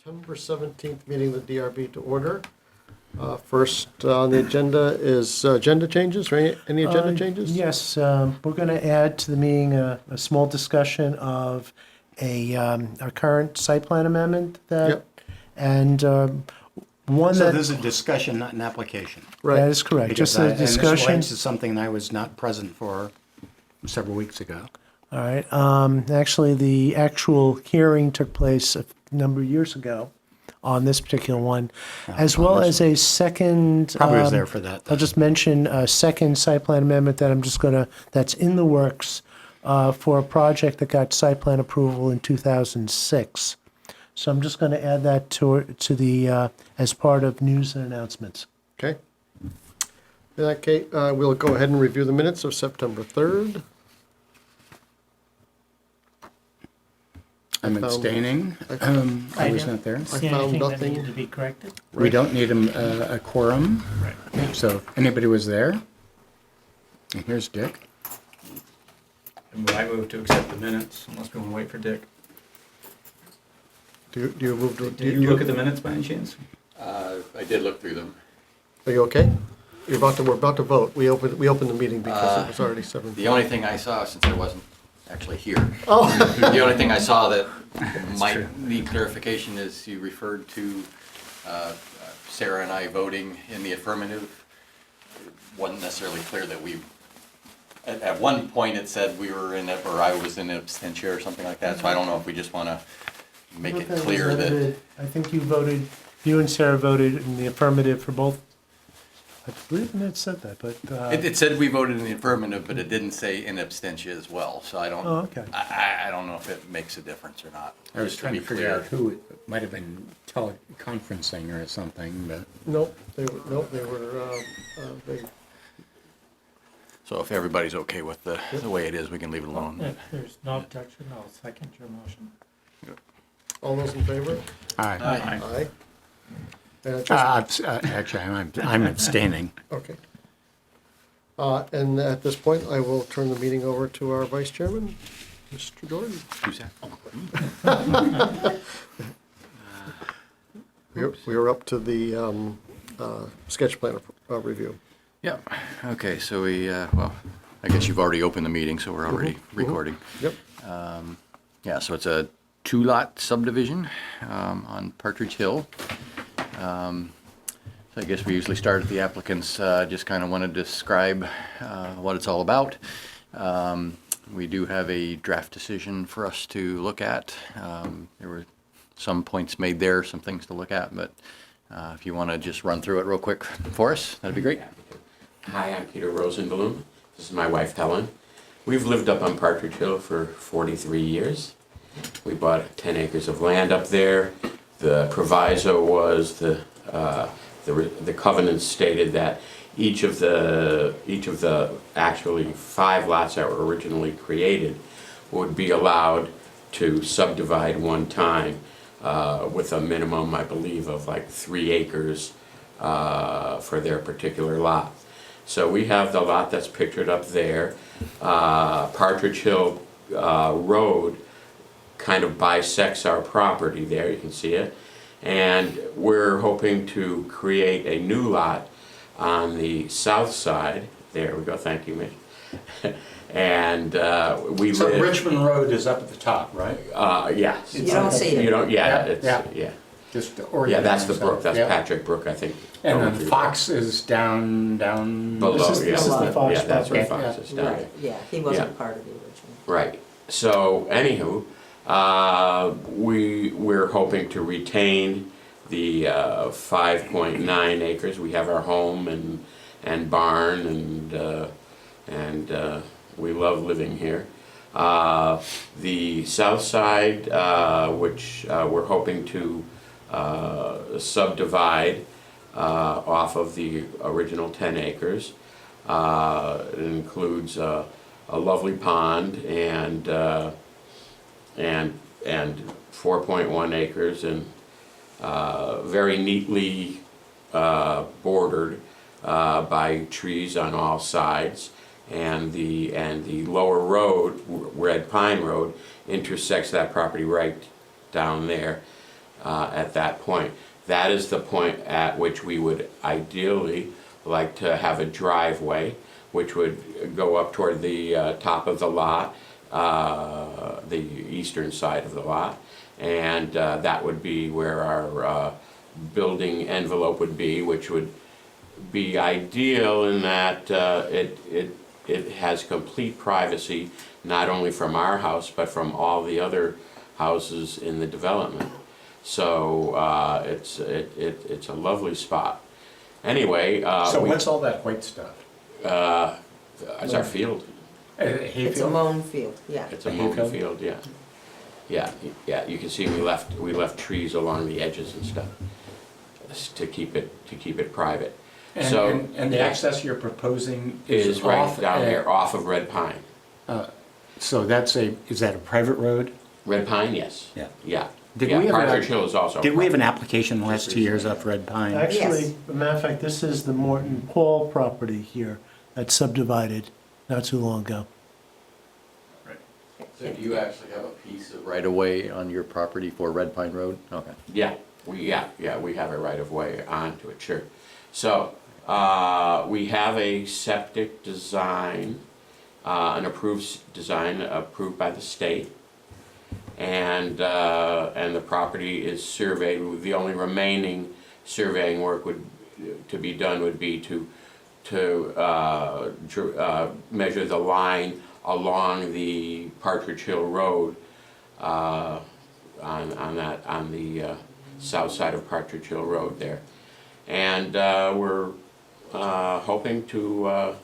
September 17th meeting of the DRB to order. First on the agenda is agenda changes, right? Any agenda changes? Yes, we're going to add to the meeting a small discussion of our current site plan amendment that, Yep. and one So that, this is a discussion, not an application. that Right. is correct, Because just a and this discussion. relates to something I was not present for several weeks ago. All right, actually, the actual hearing took place a number of years ago on this particular one, as on well this as a second. Probably was there for that. I'll just mention a second site plan amendment that that's in the works for a project that got site plan approval in 2006. So I'm just going to add that to the, as part of news and announcements. Okay. In that case, we'll go ahead and review the minutes of September 3rd. I'm found- abstaining. I was not there. I found nothing. to be corrected? We don't need a quorum. Right. So if anybody was there. And here's Dick. I move to accept the minutes, unless we want to wait for Dick. Do you move to? Did you look at the minutes by any chance? I did look through them. Are you okay? We're about to vote. We opened the meeting because it was already 7. The only thing I saw, since I wasn't actually here, Oh, the only thing I saw that might true. need clarification is you referred to Sarah and I voting in the affirmative. It wasn't necessarily clear that we, at one point it said we were in it, or I was in abstention or something like that, so I don't know if we just want to make it clear that. I think you and Sarah voted in the affirmative for both. I believe it said that, but. It said we voted in the affirmative, but it didn't say in abstention as well, so I don't. Oh, okay. I don't know if it makes a difference or not. I was just trying be to figure clear. out who it might have been teleconferencing or something, but nope, they were, they, So if everybody's okay with the way it is, we can leave it alone. If there's no objection, I'll second your motion. all those in favor? aye. Aye. And just- Actually, I'm abstaining. Okay. And at this point, I will turn the meeting over to our vice chairman, Mr. Jordan. Who's that? We are up to the sketch plan review. Yeah, okay, so well, I guess you've already opened the meeting, so we're already recording. Yep. Yeah, so it's a 2-lot subdivision on Partridge Hill. So I guess we usually start at the applicants, just kind of want to describe what it's all about. We do have a draft decision for us to look at. There were some points made there, some things to look at, but if you want to just run through it real quick for us, that'd be great. Hi, I'm Peter Rosenblum. This is my wife, Helen. We've lived up on Partridge Hill for 43 years. We bought 10 acres of land up there. The proviso was the covenant stated that each of the actually 5 lots that were originally created would be allowed to subdivide one time with a minimum, I believe, of like 3 acres for their particular lot. So we have the lot that's pictured up there. Partridge Hill Road kind of bisects our property there, you can see it. And we're hoping to create a new lot on the south side. There we go, thank you, Mitch. And we So live... Richmond Road is up at the top, right? Yes. You don't see it. You don't, yeah, it's, Yeah. yeah. Just to Yeah, orient that's the brook, ourselves. that's Yep. Patrick Brook, I think. And going then through Fox is down. Below, This is yeah. the Fox Yeah, that's where property. Fox is down Right, there. yeah, he wasn't Yeah. part of the original. Right. So, anywho, we're hoping to retain the 5.9 acres. We have our home and barn, and we love living here. The south side, which we're hoping to subdivide off of the original 10 acres. It includes a lovely pond and 4.1 acres and very neatly bordered by trees on all sides, and the lower road, Red Pine Road, intersects that property right down there. at that point. That is the point at which we would ideally like to have a driveway, which would go up toward the top of the lot, the eastern side of the lot, and that would be where our building envelope would be, which would be ideal in that it has complete privacy, not only from our house, but from all the other houses in the development. So it's a lovely spot. Anyway, So what's all that white stuff? it's our field. It's a mown field, yeah. It's a A mown hayfield? field, yeah. Yeah, you can see we left trees along the edges and stuff to keep it private. So And the yeah, access you're proposing is right off, down here, off of Red Pine. So is that a private road? Red Pine, yes. Yeah. Yeah. Did Yeah, we have Partridge an- Hill is also. Did we have an application the last 2 years up Red Pine? Actually, Yes. as a matter of fact, this is the Morton Paul property here that's subdivided not too long ago. So do you actually have a piece of right-of-way on your property for Red Pine Road? Okay. Yeah, we have a right of way onto it, sure. So, we have a septic design, an approved design approved by the state. And the property is surveyed. The only remaining surveying work to be done would be to measure the line along the Partridge Hill Road on the south side of Partridge Hill Road there, and we're hoping to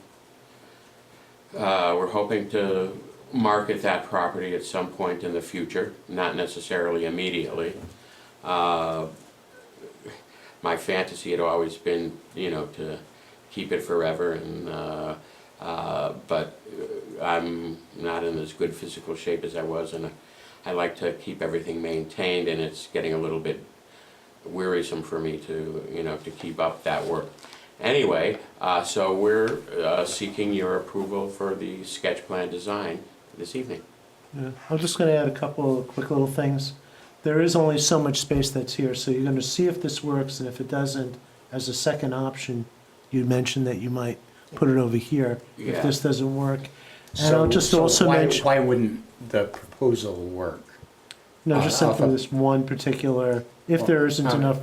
market that property at some point in the future, not necessarily immediately. My fantasy had always been, to keep it forever, and but I'm not in as good physical shape as I was, and I like to keep everything maintained, and it's getting a little bit wearisome for me to, to keep up that work. Anyway, so we're seeking your approval for the sketch plan design this evening. Yeah. I'm just going to add a couple of quick little things. There is only so much space that's here, so you're going to see if this works, and if it doesn't, as a second option, you mentioned that you might put it over here if Yeah. this doesn't work. And I'll just also mention, Why wouldn't the proposal work? no, just off simply of- this one particular, if there isn't enough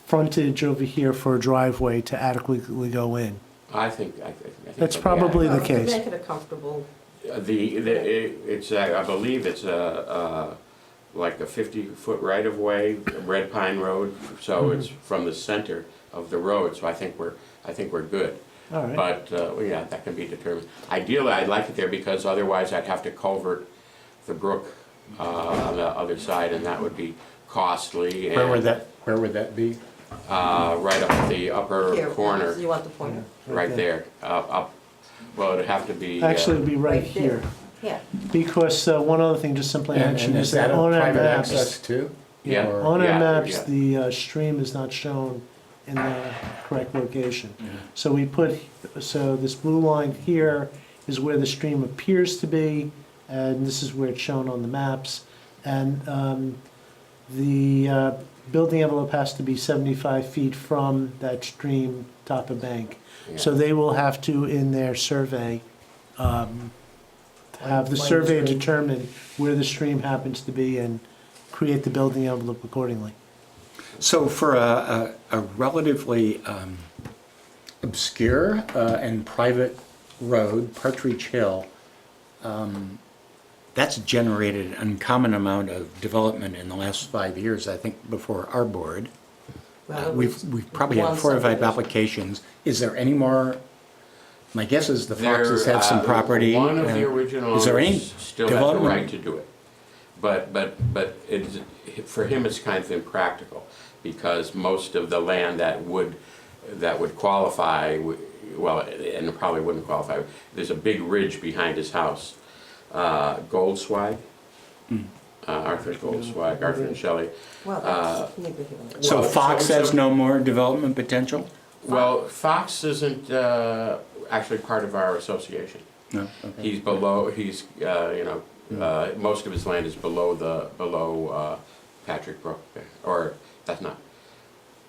frontage over here for a driveway to adequately go in. I think That's that- probably the Well, case. To make it a comfortable, It's I believe it's like a 50-foot right-of-way, Red Pine Road, so it's from the center of the road, so I think we're good. All right. But, yeah, that can be determined. Ideally, I'd like it there because otherwise I'd have to culvert the brook on the other side, and that would be costly. Where would and, that be? right up at the upper here, corner, you want the pointer? right there, up, well, it'd have to be. Actually, it'd be right Right there. here. Yeah, Because one other thing, just simply And mention, is is that that a on our private access maps, too? Yeah. Or- on our Yeah, maps, yeah. the stream is not shown in the correct location. Mm-hmm. So this blue line here is where the stream appears to be, and this is where it's shown on the maps. And the building envelope has to be 75 feet from that stream top of bank. So Yeah. they will have to, in their survey, have the surveyor determine where the stream happens to be and create the building envelope accordingly. So for a relatively obscure and private road, Partridge Hill, that's generated an uncommon amount of development in the last 5 years, I think, before our board. well, it was We've probably had one 4 or 5 subdivision. applications. Is there any more? My guess is the Foxes There, have some property. One of the uh, original Is there any owners still has the development? right to do it. But it's, for him, it's kind of impractical, because most of the land that would qualify, well, and it probably wouldn't qualify, there's a big ridge behind his house. Goldswag, Arthur Goldswag, Arthur and Shelley. Well, that's neither here nor there. So Well, Fox so- has no more development potential? Well, Fox isn't actually part of our association. No? Okay. He's below, most of his land is below Patrick Brook, or that's not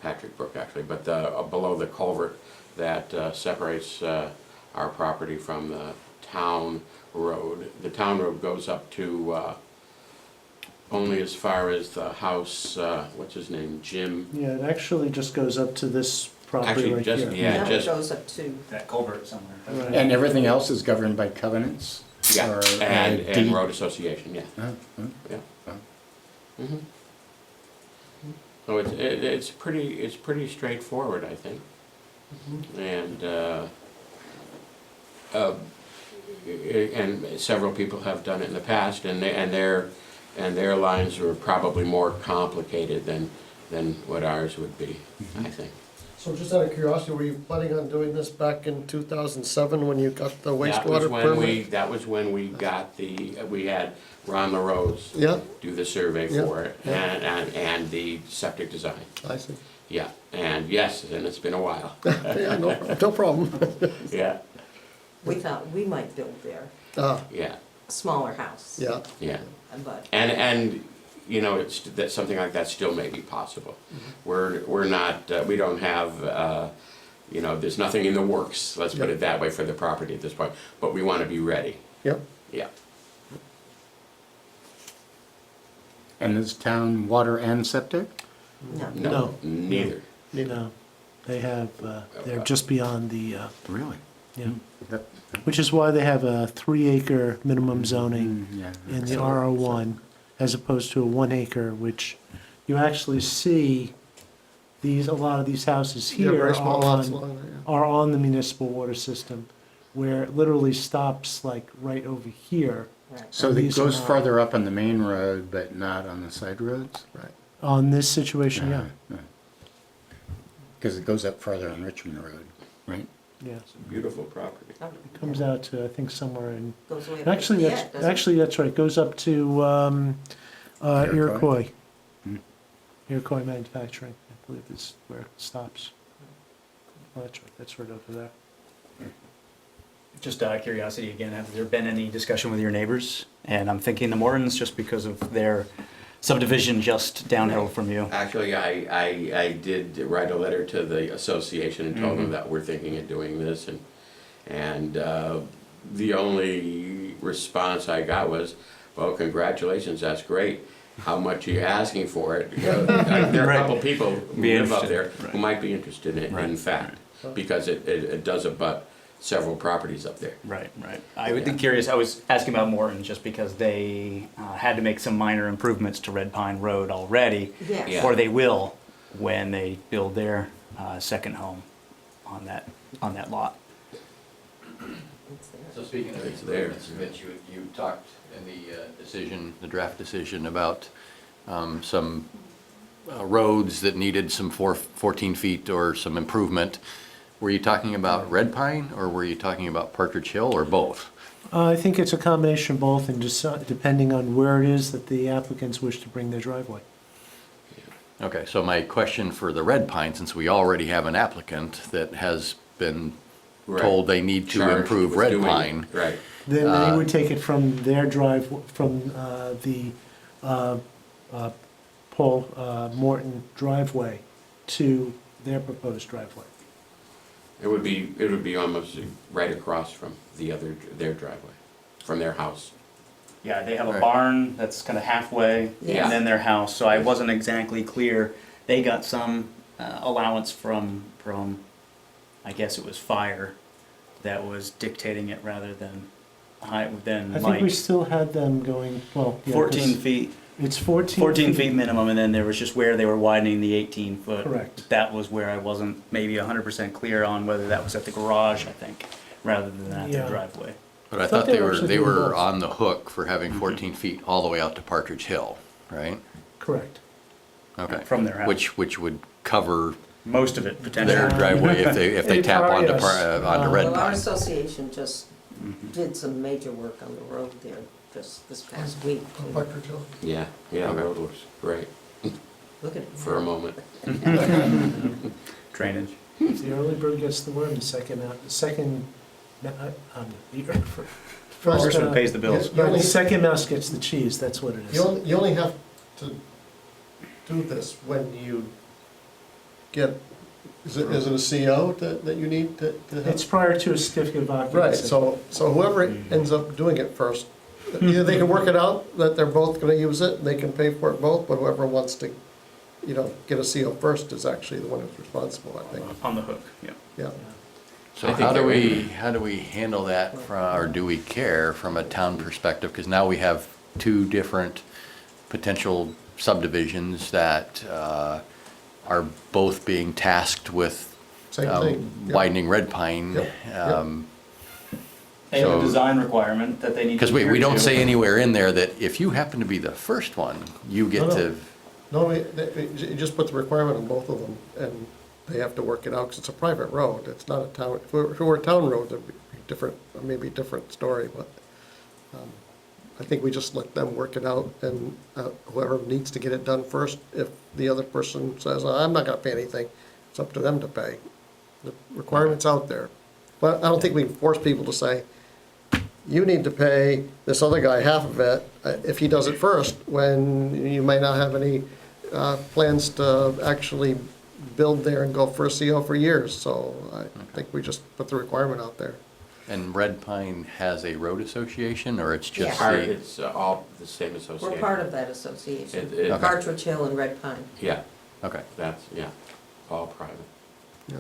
Patrick Brook actually, but below the culvert that separates our property from the town road. The town road goes up to only as far as the house, what's his name, Jim? Yeah, it actually just goes up to this property Actually, right just- here. yeah, Now it just- goes up to, That culvert somewhere. Right. And everything else is governed by covenants? Yeah, Or, and deed? road association, yeah. Oh, oh. Yeah. Oh. Mhm. So it's pretty straightforward, I think. And several people have done it in the past, and their lines were probably more complicated than what ours would be, I think. So just out of curiosity, were you planning on doing this back in 2007 when you got the wastewater permit? That was when we got we had Ron LaRose Yeah, do the survey Yeah, for it, and the septic design. I see. Yeah, and yes, and it's been a while. Yeah, no problem. Yeah, we thought we might build there, yeah, a smaller house. Yeah, yeah. But, And you know, that something like that still may be possible. We're not, we don't have, you know, there's nothing in the works, let's put Yep. it that way, for the property at this point, but we want to be ready, yep. yeah. And is town water and septic? no. No. Neither. No, they have, they're just beyond the, Really? yeah. That- Which is why they have a 3-acre minimum zoning Yeah. in the RO1 as opposed to a 1 acre, which you actually see a lot of these houses Yeah, here very small lots on, along there, yeah. are on the municipal water system, where it literally stops like right over here Right. So And it these are goes not- farther up on the main road, but not on the side roads? Right. on this situation, yeah. Because it goes up farther on Richmond Road, right? Yeah, It's a beautiful property. it comes out to, I think, somewhere in, Goes way up. actually, Yeah, that's, it doesn't- actually, that's right, it goes up to Iroquois? Iroquois. Hmm. Iroquois Manufacturing, I believe is where it stops. Well, that's right over there. Just out of curiosity again, have there been any discussion with your neighbors? And I'm thinking the Mortons, just because of their subdivision just downhill from you. Actually, I did write a letter to the association and told them that we're thinking of doing this, and the only response I got was, well, congratulations, that's great. How much are you asking for it? You know, there are a couple people who Be live up interested, there right. who might be interested in it, in Right. fact, because it does abut several properties up there. Right, right. I would be curious, I was asking about Morton just because they had to make some minor improvements to Red Pine Road already. Yes. Yeah. Or they will when they build their second home on that lot. It's there. So speaking of It's there. improvements, Mitch, you talked in the decision, the draft decision about some roads that needed some 14 feet or some improvement. Were you talking about Red Pine, or were you talking about Partridge Hill, or both? I think it's a combination of both, and just depending on where it is that the applicants wish to bring their driveway. Okay, so my question for the Red Pine, since we already have an applicant that has been Right. told they need to Charged improve with Red doing it. Pine, Right. Then they would take it from their from the Paul Morton driveway to their proposed driveway. It would be almost right across from their driveway, from their house. Yeah, they have a Right. barn that's kind of halfway, Yeah. and then their house, so I wasn't exactly clear. They got some allowance from, I guess it was fire, that was dictating it rather than I think Mike. we still had them going, well, yeah, 14 'cause feet, It's 14 14 feet minimum, and then there was just where they were widening the 18 foot. Correct. That was where I wasn't maybe 100% clear on whether that was at the garage, I think, rather than at Yeah. the driveway. but I thought thought they they were were, actually they doing were both. on the hook for having 14 feet all the way out to Partridge Hill, right? Correct. Okay. From their house. Which would cover Most of it potentially. their driveway if they tap onto Yes. onto Red Well, our Pine. association just did some major work on the road there just this past week. Partridge Hill. Yeah, yeah, the Okay. road looks great Look at it. for a moment. Drainage. If the early bird gets the worm, the second, First one pays the bills. You only- the second mouse gets the cheese, that's what it is. You only have to do this when you get, is it a CO that you need to have? It's prior to a certificate of occupancy. Right, so whoever ends up doing it first, either they can work it out that they're both gonna use it, and they can pay for it both, but whoever wants to, get a CO first is actually the one who's responsible, I think, On the hook, yeah. yeah. So I think how do that we handle that from, or do we care from a town perspective? Because now we have two different potential subdivisions that are both being tasked with Same thing. Yep. widening Red Pine. Yep, yep. They have So- a design requirement that they need to Because we adhere don't to. say anywhere in there that if you happen to be the first one, you get No, no. to, No, you just put the requirement on both of them, and they have to work it out, because it's a private road, it's not a town, if it were a town road, it'd be different, maybe a different story, but I think we just let them work it out, and whoever needs to get it done first, if the other person says, I'm not gonna pay anything, it's up to them to pay. The requirement's out there, but I don't think we can force people to say, you need to pay this other guy half of it, if he does it first, when you might not have any plans to actually build there and go for a CO for years, so I think we just put the requirement out there. and Red Pine has a road association, or it's just Yeah. the? It's all the same We're association. part of that association, Okay. Partridge Hill and Red Pine. Yeah, Okay. that's, yeah, all private. Yeah.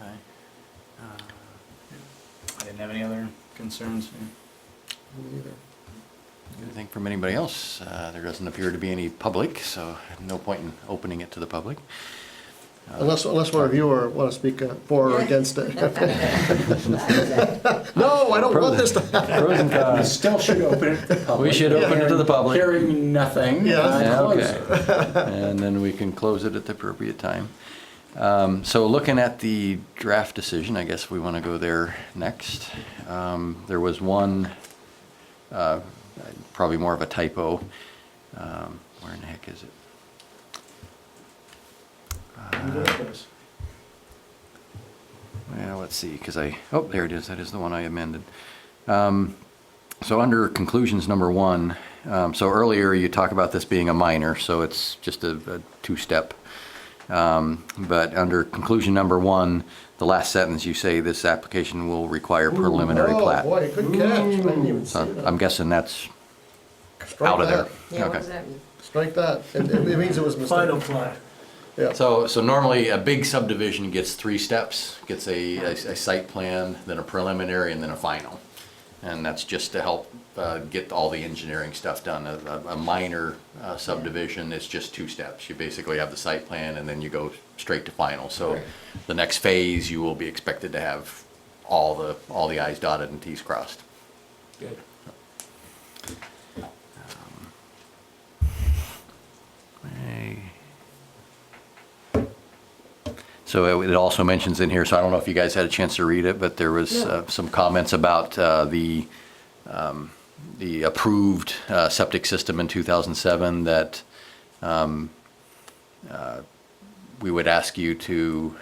Okay. I didn't have any other concerns. Me either. Anything from anybody else? There doesn't appear to be any public, so no point in opening it to the public. Unless one of you want to speak for or against it. No, I don't want this to happen. We still should open it to the public. We should open it to the public. Hearing nothing. Yeah. Yeah, close okay. it. And then we can close it at the appropriate time. So looking at the draft decision, I guess we want to go there next. There was one, probably more of a typo. Where in the heck is it? Well, let's see, because there it is, that is the one I amended. So under conclusions number 1, so earlier you talk about this being a minor, so it's just a two-step. But under conclusion number 1, the last sentence, you say this application will require preliminary Oh, plat. boy, good catch, I didn't even see So that. I'm guessing that's Strike out of there. that. Yeah, what Okay. does that mean? Strike that, it means it was Final mistaken. plat. Yeah. So normally a big subdivision gets 3 steps, gets a site plan, then a preliminary, and then a final. And that's just to help get all the engineering stuff done. A minor subdivision is just 2 steps. You basically have the site plan and then you go straight to final. So Right. the next phase, you will be expected to have all the i's dotted and t's crossed. Good. So it also mentions in here, so I don't know if you guys had a chance to read it, but there was some comments about the approved septic system in 2007 that we would ask you to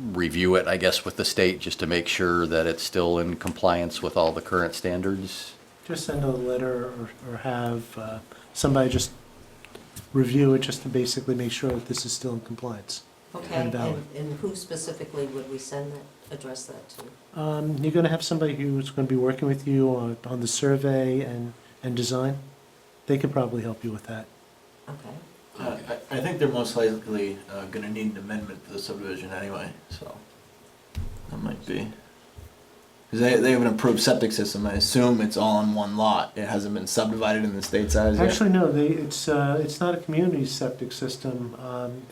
review it, I guess, with the state, just to make sure that it's still in compliance with all the current standards. Just send a letter or have somebody just review it, just to basically make sure that this is still in compliance. Okay, And valid. and who specifically would we send that, address that to? You're gonna have somebody who's gonna be working with you on the survey and design. They could probably help you with that. Okay, I think they're most likely gonna need an amendment to the subdivision anyway, so that might be. Because they have an approved septic system, I assume it's all on one lot, it hasn't been subdivided in the state size yet? Actually, no, it's not a community septic system.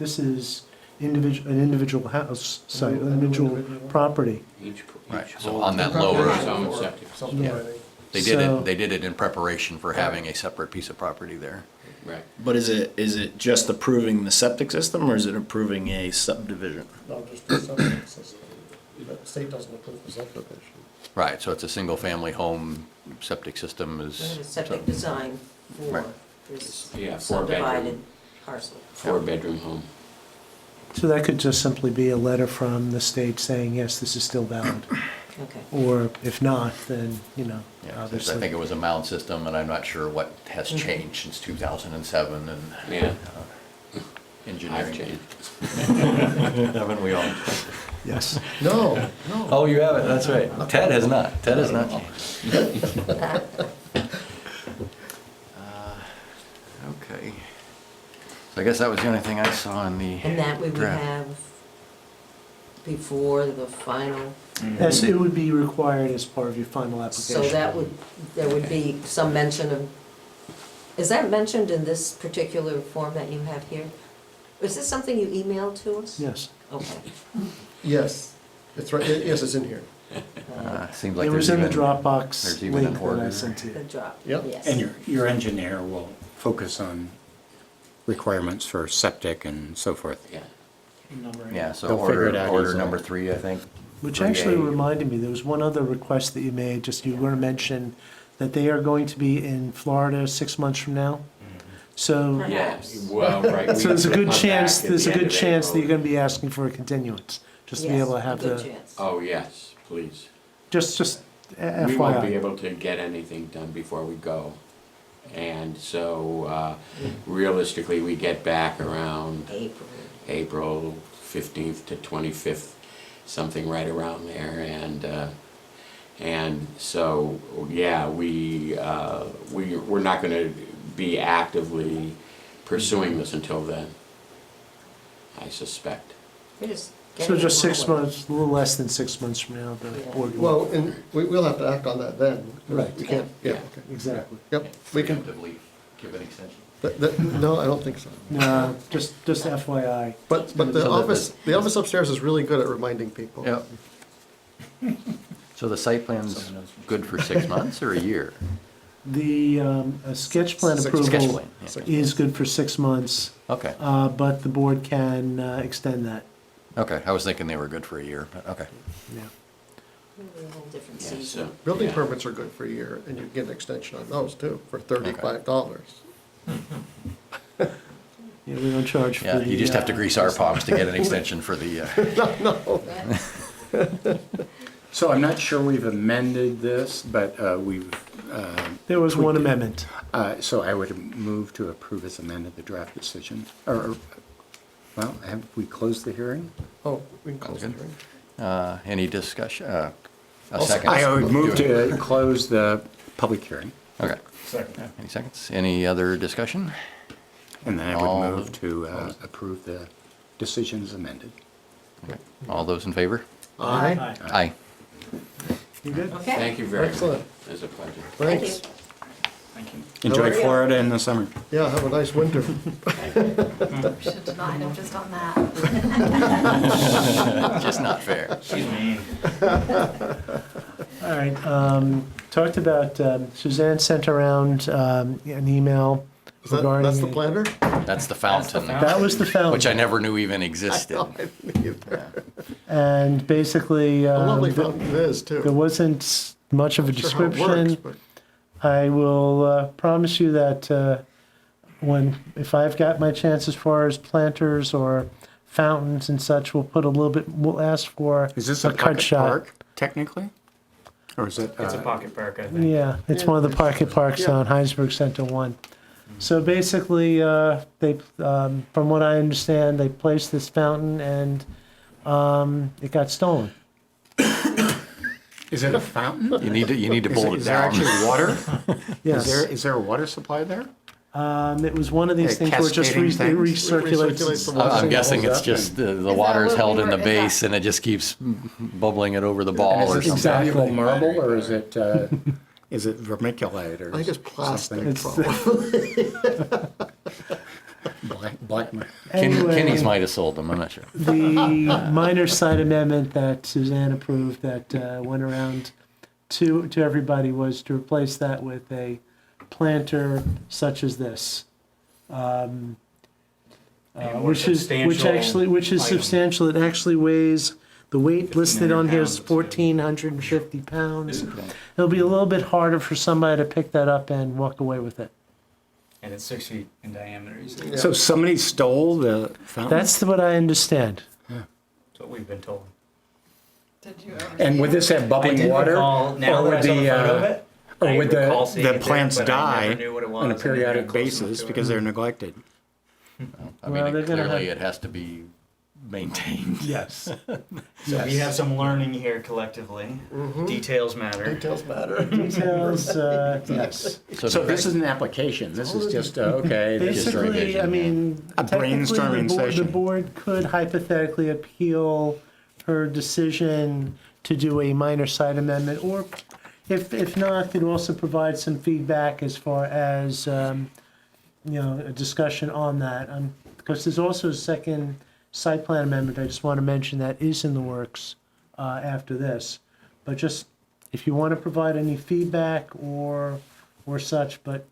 This is an individual house site, an individual property. Each Right, so hole on that has lower- its own septic system. Subdividing. They did it in preparation for having a separate piece of property there. Right. But is it just approving the septic system, or is it approving a subdivision? No, just the septic system. The state doesn't approve the subdivision. Right, so it's a single-family home, septic system we is. have a septic design for Right. this Yeah, subdivided parcel. 4-bedroom home. So that could just simply be a letter from the state saying, yes, this is still valid. Okay. Or if not, then, Yeah, since I obviously. think it was a mound system, and I'm not sure what has changed since 2007, and Yeah. engineering. I've changed. Haven't we all? Yes. No, no. Oh, you haven't, that's right. Ted has not. Ted has not changed. Okay. So I guess that was the only thing I saw in the And that we would draft. have before the final, Yes, it would be required as part of your final application. so that would, there would be some mention of, is that mentioned in this particular form that you have here? Is this something you emailed to us? Yes. Okay. Yes, it's right, yes, it's in here. Seems like It there's was in the even, Dropbox there's even link an that I order. sent to The you. drop, Yep. yes. And your engineer will focus on requirements for septic and so forth. Yeah. yeah, so They'll figure it out order easily. number 3, I think. Which 3A. actually reminded me, there was one other request that you made, just you were going to mention that they are going to be in Florida 6 months from now. So, Perhaps. Well, right. so there's a we good come chance, back at there's the a end good of chance that April. you're going to be asking for a continuance, just to be Yes, able to have a good the, chance. Oh, yes, please. just We won't be FYI. able to get anything done before we go. And so realistically, we get back around April. April 15th to 25th, something right around there. And so, yeah, we're not going to be actively pursuing this until then, I suspect. We're just So getting just them 6 rolling. months, a little less than 6 months from now, the Yeah. board will. Well, and we'll have to act on that then. Right. We can't, yeah, Yeah. okay. Exactly. Yep, we can, Preemptively give an extension. no, I don't think so. No, just FYI. But the office upstairs is really good at reminding people. Yep. So the site plan's good for 6 months or a year? The sketch plan Six- approval Sketch plan, yeah. Six- is good for 6 months, Okay, but the board can extend that. okay. I was thinking they were good for a year, but okay. Yeah. Maybe a whole different Yeah, season. so, Building yeah. permits are good for a year, and you get an extension on those too, for $35. Yeah, we don't charge for Yeah, the. you just have to grease our palms to get an extension for the, So I'm not sure we've amended this, but we've, There was one amendment. so I would move to approve as amended the draft decision. Well, have we closed the hearing? Oh, we can close the Sounds good. hearing. any discussion? A I'll second? I would move to close the public hearing, Okay. Any seconds? Any other discussion? and then I All would move the- to approve the decision as amended. Okay. All those in favor? Aye, Aye. You good? Okay. Thank you very much. excellent, It's a pleasure. Thank thanks. you. Enjoy Hello. Florida in the summer. Yeah, have a nice winter. Should have denied him just on that. Just not fair. She's mean. All right, talked about, Suzanne sent around an email regarding. That's the planner? That's the fountain, That was the fountain. which I never knew even existed. And basically, A lovely fountain it is too. there wasn't much of a Not sure how it description. works, but- I will promise you that if I've got my chance as far as planters or fountains and such, we'll ask for Is this a a cut pocket shot. park, technically? Or is it? It's a pocket park, I think. Yeah, it's one of the pocket parks Yeah. on Hinesburg Center 1. So basically, they, from what I understand, they placed this fountain and it got stolen. Is it a fountain? You need to bolt it Is there down. actually water? Yes. Is there a water supply there? It was one of these Like things where it just cascading things? recirculates. Recirculates the water. I'm guessing it's up just the that water is what held we in the were- is base that- and it just keeps bubbling it over the And ball or is this something. Exactly. valuable marble, or is it vermiculite, or I think it's plastic. something? It's- Black. Anyway. Kenny's might have sold them, I'm not sure. The minor side amendment that Suzanne approved that went around to everybody was to replace that with a planter such as this. And more Which is substantial item. substantial. It actually weighs, the weight listed on here is 1,450 pounds. It'll be a little bit harder for somebody to pick that up and walk away with it. And it's 6 feet in diameter, you said. So somebody stole the fountain? That's what I understand. That's what we've been told. Did you ever? And see would it? this have I bubbling did water? recall, now Or that I would saw the photo of the, it, or I would recall seeing the it there, plants but I die never knew what it was on a and never periodic got close enough basis to it. because they're neglected? I Well, mean, they're gonna clearly have- it has to be maintained. Yes. So we have some learning here collectively. Details matter. Details matter. Details, yes. So this is an application, this is just, okay. this is- Basically, I revision, mean, A technically, brainstorming the session. board could hypothetically appeal her decision to do a minor site amendment, or if not, could also provide some feedback as far as, a discussion on that. Because there's also a second site plan amendment, I just want to mention, that is in the works after this. But just, if you want to provide any feedback or such, but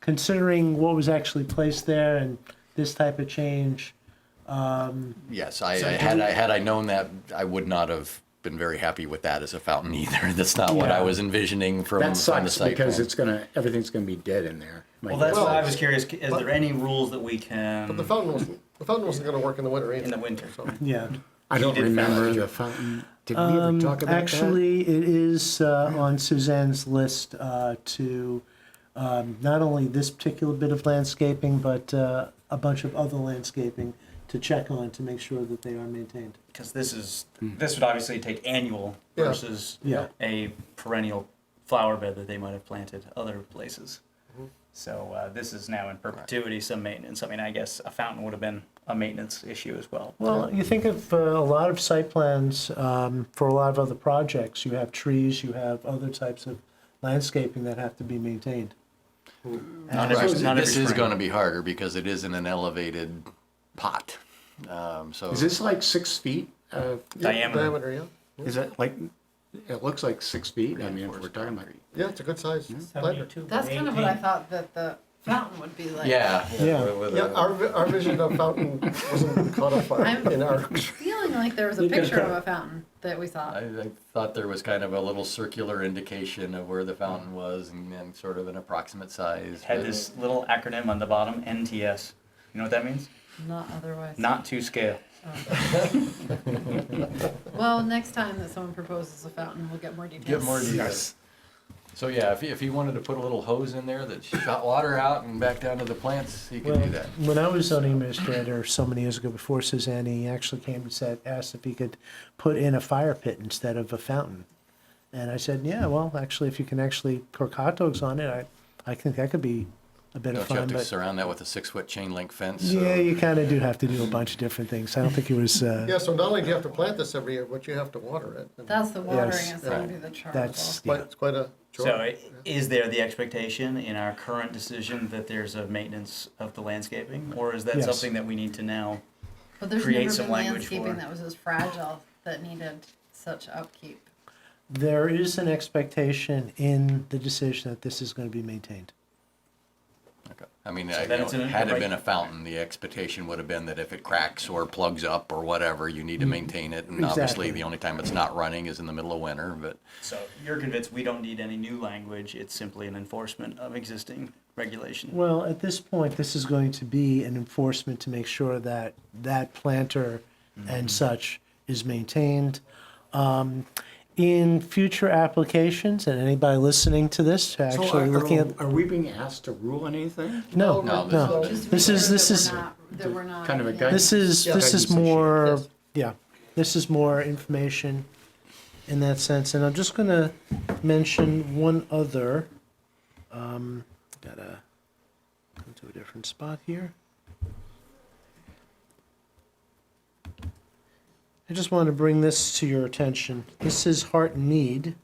considering what was actually placed there and this type of change, Yes, had I known that, I would not have been very happy with that as a fountain either. That's not what I Yeah. was envisioning from That the sucks site because plan. everything's gonna be dead in there. my Well, that's guess why I is. was curious. Is there any rules that we can But the fountain wasn't gonna work in the winter either. in the winter? So, yeah. I don't did found remember out. the fountain. Did we ever talk about that? Actually, it is on Suzanne's list to not only this particular bit of landscaping, but a bunch of other landscaping to check on to make sure that they are maintained. Because this would obviously take annual Yeah. versus Yeah. a perennial flower bed that they might have planted other places. So this is now in perpetuity some maintenance. I mean, I guess a fountain would have been a maintenance issue as well. Well, you think of a lot of site plans for a lot of other projects. You have trees, you have other types of landscaping that have to be maintained. Not every, Right, not this every is spring. going to be harder because it is in an elevated pot. So Is this like 6 feet? Diameter. yeah. Is it like, it looks like 6 feet, I mean, if we're talking about. Yeah, it's a good size planter. 72 That's by kind of what I 18. thought that the fountain would be like. yeah, Yeah. Yeah, our vision of fountain wasn't codified in our. Feeling like there was a picture of a fountain that we saw. I thought there was kind of a little circular indication of where the fountain was and sort of an approximate size. Had but- this little acronym on the bottom, NTS. You know what that means? Not otherwise. Not to scale. Well, next time that someone proposes a fountain, we'll get more details. Get more details. So yeah, if he wanted to put a little hose in there that shot water out and back down to the plants, he could Well, do that. when I was zoning administrator so many years ago before Suzanne, he actually came and asked if he could put in a fire pit instead of a fountain. And I said, yeah, well, actually, if you can actually cook hot dogs on it, I think that could be a bit of Don't you have fun. to But surround that with a 6-foot chain link fence? yeah, so- you kind of do have to do a bunch of different things. I don't think it was. Yeah, so not only do you have to plant this every year, but you have to water it. And That's the watering Yes. is going to be the charge. That's quite- It's quite a chore. So is there the expectation in our current decision that there's a maintenance of the landscaping? Or is that Yes. something that we need to now? But there's create never some been language landscaping for. that was as fragile that needed such upkeep. There is an expectation in the decision that this is going to be maintained. Okay. I mean, So then it's in a- had it right- been a fountain, the expectation would have been that if it cracks or plugs up or whatever, you need to maintain it. And obviously, Exactly. the only time it's not running is in the middle of winter, but So you're convinced we don't need any new language, it's simply an enforcement of existing regulation? Well, at this point, this is going to be an enforcement to make sure that that planter and such is maintained. In future applications, and anybody listening to this, So actually looking at, are we being asked to rule on anything? no, No, no. Just to be This is- clear this that is- we're not- that we're not. kind of a yeah. guidance. This Guidance is issue. more, Yes. yeah, this is more information in that sense. And I'm just gonna mention one other, gotta go to a different spot here. I just want to bring this to your attention. This is Hart and Mead.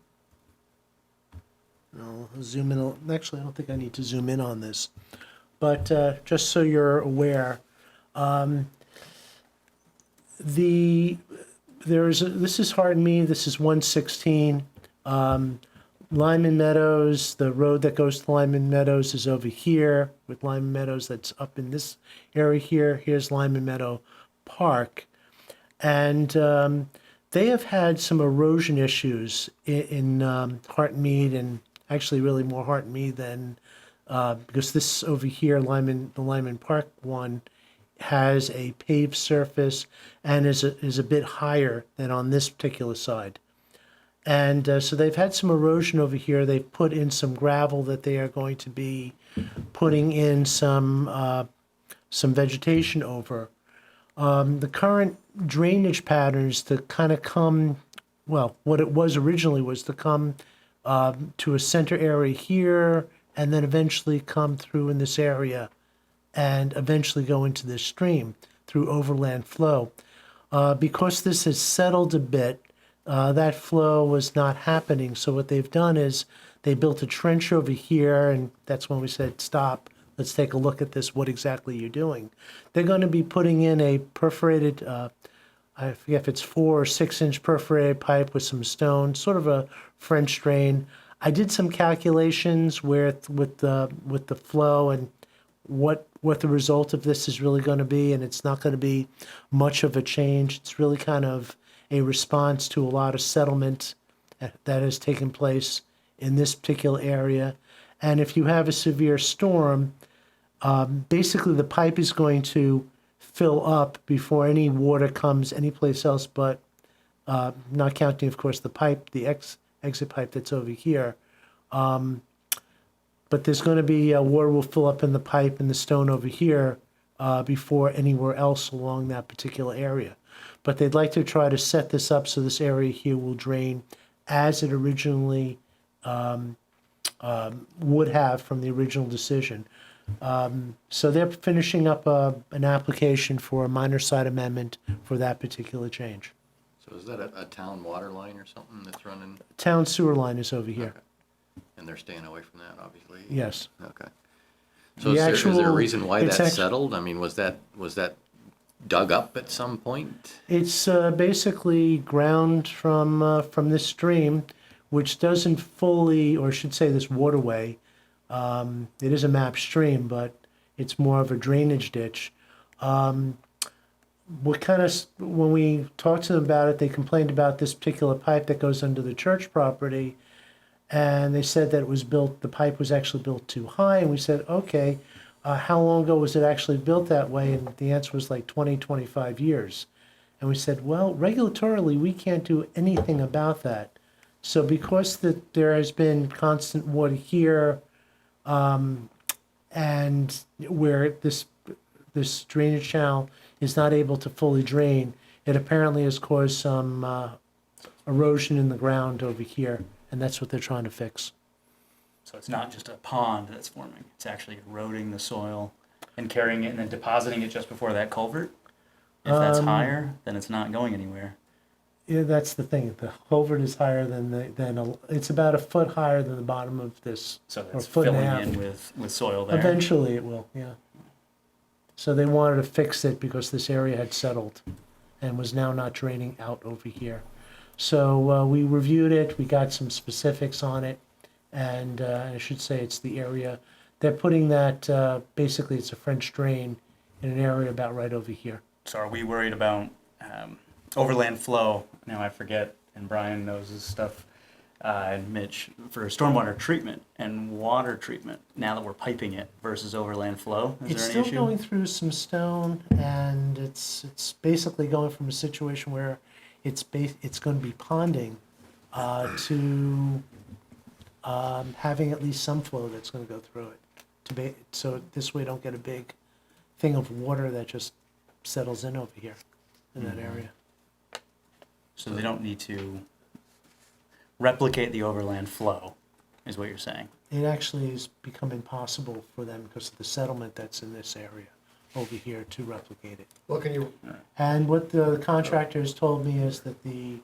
I'll zoom in, actually, I don't think I need to zoom in on this. But just so you're aware, this is Hart and Mead, this is 116. Lyman Meadows, the road that goes to Lyman Meadows is over here, with Lyman Meadows that's up in this area here. Here's Lyman Meadow Park. And they have had some erosion issues in Hart and Mead, and actually really more Hart and Mead than, because this over here, the Lyman Park one, has a paved surface and is a bit higher than on this particular side. And so they've had some erosion over here. They've put in some gravel that they are going to be putting in some vegetation over. The current drainage patterns to kind of come, well, what it was originally was to come to a center area here and then eventually come through in this area and eventually go into this stream through overland flow. Because this has settled a bit, that flow was not happening. So what they've done is they built a trench over here, and that's when we said, stop, let's take a look at this, what exactly you're doing. They're going to be putting in a perforated, I forget if it's 4 or 6 inch perforated pipe with some stone, sort of a French drain. I did some calculations with the flow and what the result of this is really going to be, and it's not going to be much of a change. It's really kind of a response to a lot of settlement that has taken place in this particular area. And if you have a severe storm, basically the pipe is going to fill up before any water comes anyplace else, but not counting, of course, the pipe, the exit pipe that's over here. But there's going to be water will fill up in the pipe and the stone over here before anywhere else along that particular area. But they'd like to try to set this up so this area here will drain as it originally would have from the original decision. So they're finishing up an application for a minor site amendment for that particular change. So is that a town water line or something that's running? Town sewer line is over here. Okay. And they're staying away from that, obviously? Yes. Okay. So The is there a actual- reason why it's that act- settled? I mean, was that dug up at some point? It's basically ground from this stream, which doesn't fully, or I should say this waterway, it is a mapped stream, but it's more of a drainage ditch. When we talked to them about it, they complained about this particular pipe that goes under the church property, and they said that it was built, the pipe was actually built too high, and we said, okay, how long ago was it actually built that way? And the answer was like 20, 25 years. And we said, well, regulatorily, we can't do anything about that. So because there has been constant water here, and where this drainage channel is not able to fully drain, it apparently has caused some erosion in the ground over here, and that's what they're trying to fix. So it's not just a pond that's forming, it's actually eroding the soil and carrying it and then depositing it just before that culvert? If that's higher, then it's not going anywhere. Yeah, that's the thing. The culvert is higher it's about a foot higher than the bottom of this. So or that's foot and a filling half. in with soil there. Eventually it will, yeah. So they wanted to fix it because this area had settled and was now not draining out over here. So we reviewed it, we got some specifics on it, and I should say it's the area. They're putting that, basically it's a French drain in an area about right over here. So are we worried about overland flow? Now I forget, and Brian knows his stuff, and Mitch, for stormwater treatment and water treatment, now that we're piping it versus overland flow, is It's there still any issue? going through some stone, and it's basically going from a situation where it's going to be ponding to having at least some flow that's going to go through it. So this way, don't get a big thing of water that just settles in over here in that area. So they don't need to replicate the overland flow, is what you're saying? It actually has become impossible for them because of the settlement that's in this area over here to replicate it. Well, can you, And what the contractor has told me is that the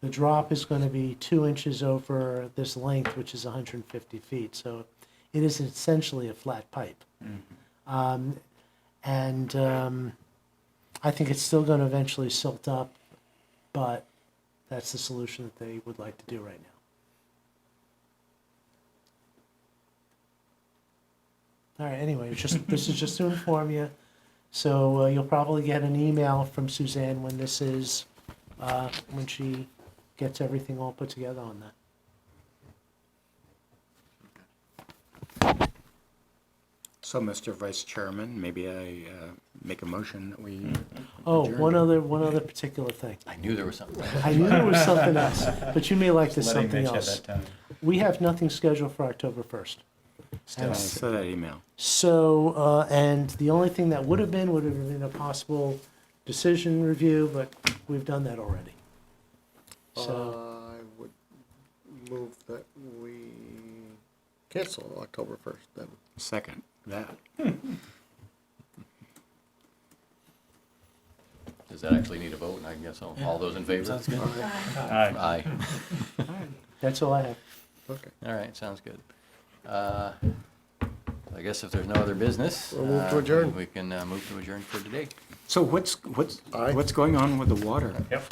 drop is going to be 2 inches over this length, which is 150 feet. So it is essentially a flat pipe. I think it's still going to eventually silt up, but that's the solution that they would like to do right now. All right, anyway, this is just to inform you. So you'll probably get an email from Suzanne when this is, when she gets everything all put together on that. So, Mr. Vice Chairman, maybe I make a motion that we Oh, adjourn. one other particular thing. I knew there was something. I knew there was something else, but you may like this Letting something Mitch have else. that time. We have nothing scheduled for October 1st. I saw that email. So, and the only thing that would have been a possible decision review, but we've done that already. So, I would move that we cancel October 1st then. Second, that. Does that actually need a vote? And I guess all those in favor? Sounds good. Aye. that's all I have. Okay. All right, sounds good. I guess if there's no other business. We'll move to adjourn. We can move to adjourn for today. So what's Aye. going on with the water? Yep.